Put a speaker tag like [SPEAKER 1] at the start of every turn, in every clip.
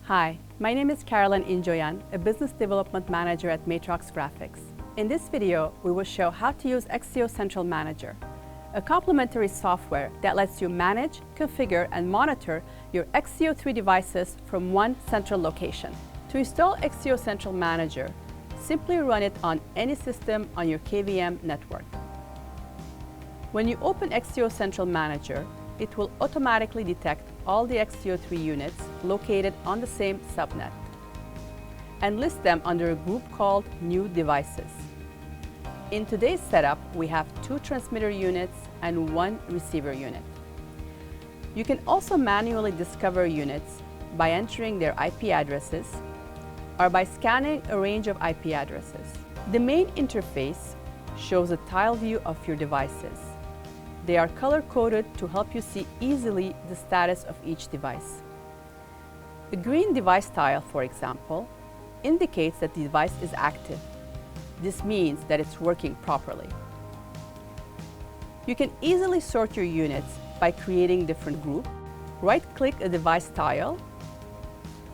[SPEAKER 1] Hi, my name is Caroline Injoyan, a Business Development Manager at Matrox Graphics. In this video, we will show how to use Extio Central Manager, a complementary software that lets you manage, configure, and monitor your Extio 3 devices from one central location. To install Extio Central Manager, simply run it on any system on your KVM network. When you open Extio Central Manager, it will automatically detect all the Extio 3 units located on the same subnet and list them under a group called New Devices. In today's setup, we have 2 transmitter units and 1 receiver unit. You can also manually discover units by entering their IP addresses or by scanning a range of IP addresses. The main interface shows a tile view of your devices. They are color-coded to help you see easily the status of each device. The green device tile, for example, indicates that the device is active. This means that it's working properly. You can easily sort your units by creating different groups. Right-click a device tile,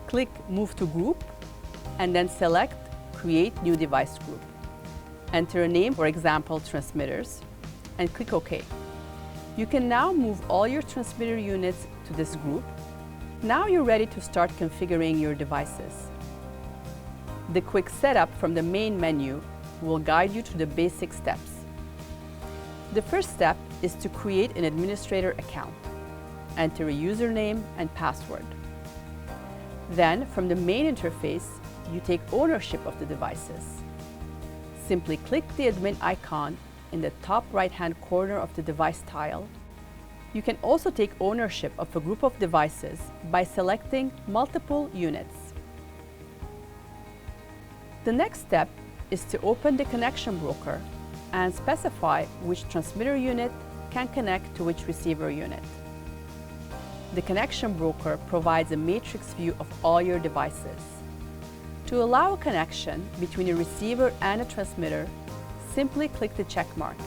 [SPEAKER 1] click Move to Group, and then select Create New Device Group. Enter a name, for example, Transmitters, and click OK. You can now move all your transmitter units to this group. Now you're ready to start configuring your devices. The quick setup from the main menu will guide you through the basic steps. The first step is to create an administrator account. Enter a username and password. Then, from the main interface, you take ownership of the devices. Simply click the admin icon in the top right-hand corner of the device tile. You can also take ownership of a group of devices by selecting multiple units. The next step is to open the connection broker and specify which transmitter unit can connect to which receiver unit. The connection broker provides a matrix view of all your devices. To allow a connection between a receiver and a transmitter, simply click the check mark.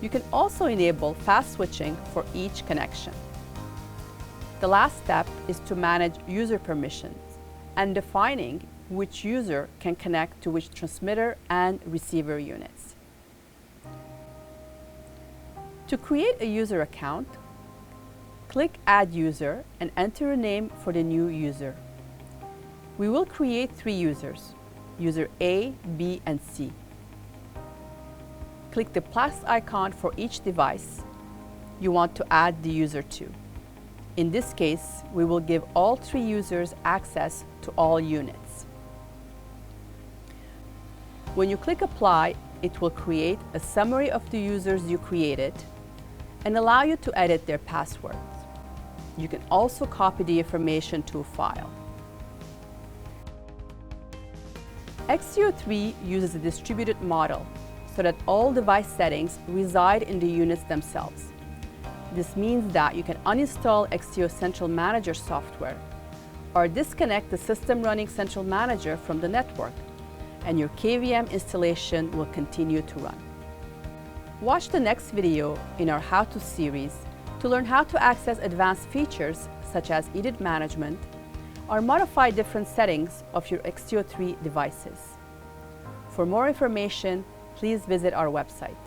[SPEAKER 1] You can also enable fast switching for each connection. The last step is to manage user permissions and defining which user can connect to which transmitter and receiver units. To create a user account, click Add User and enter a name for the new user. We will create 3 users, user A, B, and C. Click the plus icon for each device you want to add the user to. In this case, we will give all 3 users access to all units. When you click Apply, it will create a summary of the users you created and allow you to edit their passwords. You can also copy the information to a file. Extio 3 uses a distributed model so that all device settings reside in the units themselves. This means that you can uninstall Extio Central Manager software or disconnect the system running Central Manager from the network, and your KVM installation will continue to run. Watch the next video in our How To series to learn how to access advanced features such as edit management or modify different settings of your Extio 3 devices. For more information, please visit our website.